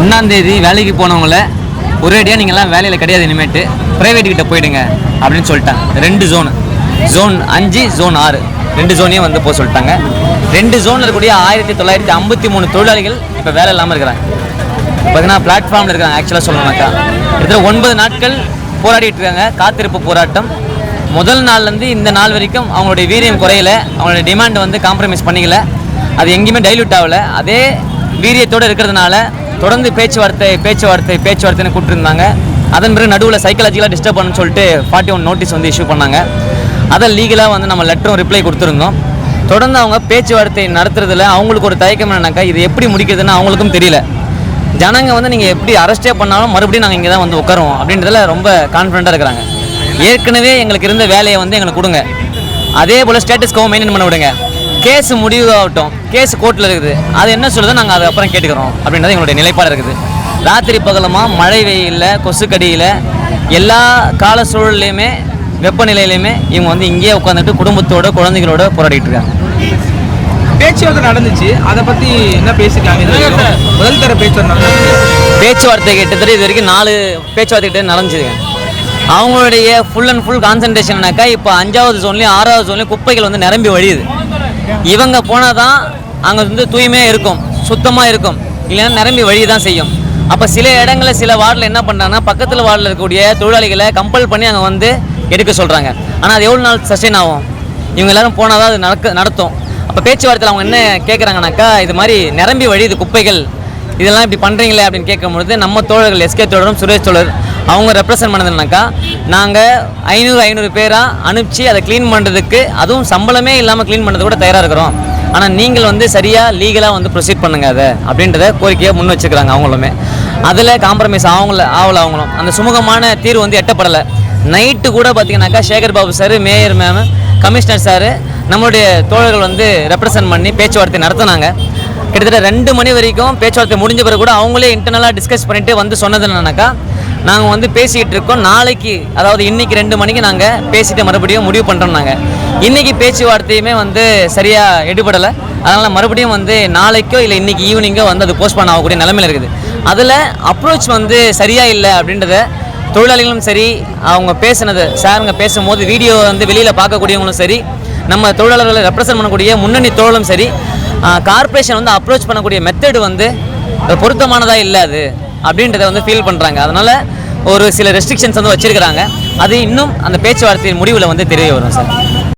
1ஆம் தேதி வேலைக்கு போனவங்கள ஒரேடியாக நீங்கள்லாம் வேலையில் கிடையாது, இனிமேட்டு ப்ரைவேட் கிட்ட போயிடுங்க அப்படின்னு சொல்லிட்டாங்க. 2 ஜோன் 5 ஜோன் 6 2 ஜோனையும் வந்து போக சொல்லிட்டாங்க. 2 ஜோனில் இருக்கக்கூடிய 1953 தொழிலாளிகள் இப்போ வேலை இல்லாமல் இருக்கிறாங்க. பார்த்தீங்கன்னா பிளாட்ஃபார்மில் இருக்காங்க. ஆக்சுவலாக சொல்லணும்னாக்கா கிட்டத்தட்ட 9 நாட்கள் போராடிட்டு இருக்காங்க. காத்திருப்பு போராட்டம் முதல் நாள்லேருந்து இந்த நாள் வரைக்கும் அவங்களுடைய வீரியம் குறையல, அவங்களுடைய டிமாண்ட் வந்து காம்ப்ரமைஸ் பண்ணிக்கல, அது எங்கேயுமே டைல்யூட் ஆகலை. அதே வீரியத்தோடு இருக்கிறதுனால தொடர்ந்து பேச்சுவார்த்தைன்னு கூப்பிட்டுருந்தாங்க. அதன் பிறகு நடுவில் சைக்காலஜிக்கலாக டிஸ்டர்ப் பண்ணணும்னு சொல்லிட்டு 41 நோட்டீஸ் வந்து இஷ்யூ பண்ணாங்க. அதை லீகலாக வந்து நம்ம லெட்டரும் ரிப்ளை கொடுத்துருந்தோம். தொடர்ந்து அவங்க பேச்சுவார்த்தை நடத்துறதுல அவங்களுக்கு ஒரு தயக்கம் என்னன்னாக்கா, இது எப்படி முடிக்கிறதுன்னு அவங்களுக்கும் தெரியல. ஜனங்க வந்து நீங்கள் எப்படி அரெஸ்டே பண்ணாலும் மறுபடியும் நாங்கள் இங்கே தான் வந்து உட்காருவோம் அப்படின்றதுல ரொம்ப கான்ஃபிடண்ட்டாக இருக்கிறாங்க. ஏற்கனவே எங்களுக்கு இருந்த வேலையை வந்து எங்களுக்கு கொடுங்க, அதே போல் ஸ்டேட்டஸ்கோ மெயின்டைன் பண்ண விடுங்க, கேஸ் முடிவு ஆகட்டும், கேஸ் கோர்ட்டில் இருக்குது, அது என்ன சொல்லுதோ நாங்கள் அதுக்கப்புறம் கேட்டுக்கிறோம் அப்படின்றது எங்களுடைய நிலைப்பாடு இருக்குது. ராத்திரி பகலமாக மழை வெயிலில் கொசுக்கடியில் எல்லா கால சூழல்லையுமே வெப்பநிலையிலையுமே இவங்க வந்து இங்கேயே உட்காந்துட்டு குடும்பத்தோட குழந்தைகளோட போராடிட்டு இருக்காங்க. பேச்சுவார்த்தை நடந்துச்சு, அதை பற்றி என்ன பேசிருக்காங்க? முதல் தர பேச்சுவார்த்தை கிட்டத்தட்ட இது வரைக்கும் 4 பேச்சுவார்த்தை கிட்ட நடந்துச்சுங்க. அவங்களுடைய ஃபுல் அண்ட் ஃபுல் கான்சன்ட்ரேஷன்னாக்கா இப்போ 5வது ஜோன்லேயும் 6வது ஜோன்லேயும் குப்பைகள் வந்து நிரம்பி வழியுது. இவங்க போனால் தான் அங்கே வந்து தூய்மையாக இருக்கும், சுத்தமாக இருக்கும், இல்லைன்னா நிரம்பி வழி தான் செய்யும். அப்போ சில இடங்களில் சில வார்டில் என்ன பண்ணுறாங்கன்னா பக்கத்தில் வார்டில் இருக்கக்கூடிய தொழிலாளிகளை கம்பல் பண்ணி அங்கே வந்து எடுக்க சொல்கிறாங்க. ஆனால் அது எவ்வளோ நாள் சஸ்டெயின் ஆகும்? இவங்க எல்லோரும் போனால் தான் அது நடத்தும். அப்போ பேச்சுவார்த்தையில் அவங்க என்ன கேட்குறாங்கனாக்கா, இது மாதிரி நிரம்பி வழியுது குப்பைகள், இதெல்லாம் இப்படி பண்ணுறீங்களே அப்படின்னு கேட்கும்பொழுது நம்ம தோழர்கள் எஸ்கே தோழரும் சுரேஷ் தோழர் அவங்க ரெப்ரசன்ட் பண்ணதுனாக்கா நாங்கள் 500 பேராக அனுப்பிச்சு அதை க்ளீன் பண்ணுறதுக்கு, அதுவும் சம்பளமே இல்லாமல் க்ளீன் பண்ணுறது கூட தயாராக இருக்கிறோம். ஆனால் நீங்கள் வந்து சரியாக லீகலாக வந்து ப்ரொசீட் பண்ணுங்க அதை அப்படின்றத கோரிக்கையாக முன் வச்சுக்கிறாங்க. அவங்களுமே அதில் காம்ப்ரமைஸ் அவங்களும் அந்த சுமூகமான தீர்வு வந்து எட்டப்படலை. நைட்டு கூட பார்த்திங்கனாக்கா Sekar Babu sir, mayor ma'am, commissioner sir நம்மளுடைய தோழர்கள் வந்து ரெப்ரசன்ட் பண்ணி பேச்சுவார்த்தை நடத்தினாங்க. கிட்டத்தட்ட 2 மணி வரைக்கும் பேச்சுவார்த்தை முடிஞ்ச பிறகு கூட அவங்களே இன்டர்னலாக டிஸ்கஸ் பண்ணிவிட்டு வந்து சொன்னது என்னன்னாக்கா, நாங்கள் வந்து பேசிக்கிட்டு இருக்கோம், நாளைக்கு அதாவது இன்றைக்கி 2 மணிக்கு நாங்கள் பேசிட்டு மறுபடியும் முடிவு பண்ணுறோம்னாங்க. இன்றைக்கி பேச்சுவார்த்தையுமே வந்து சரியாக எடுபடலை. அதனால் மறுபடியும் வந்து நாளைக்கோ இல்லை இன்றைக்கி ஈவினிங்கோ வந்து அது போஸ்ட்பான் ஆகக்கூடிய நிலைமையில் இருக்குது. அதில் அப்ரோச் வந்து சரியாக இல்லை அப்படின்றத தொழிலாளிகளும் சரி, அவங்க பேசினது சாருங்க பேசும்போது வீடியோ வந்து வெளியில் பார்க்கக்கூடியவங்களும் சரி, நம்ம தொழிலாளர்களை ரெப்ரசன்ட் பண்ணக்கூடிய முன்னணி தோழலும் சரி, கார்பரேஷன் வந்து அப்ரோச் பண்ணக்கூடிய மெத்தடு வந்து பொருத்தமானதாக இல்லை அது அப்படின்றத வந்து ஃபீல் பண்ணுறாங்க. அதனால் ஒரு சில ரெஸ்ட்ரிக்ஷன்ஸ் வந்து வச்சுருக்கிறாங்க. அது இன்னும் அந்த பேச்சுவார்த்தையின் முடிவில் வந்து தெரிய வரும் சார்.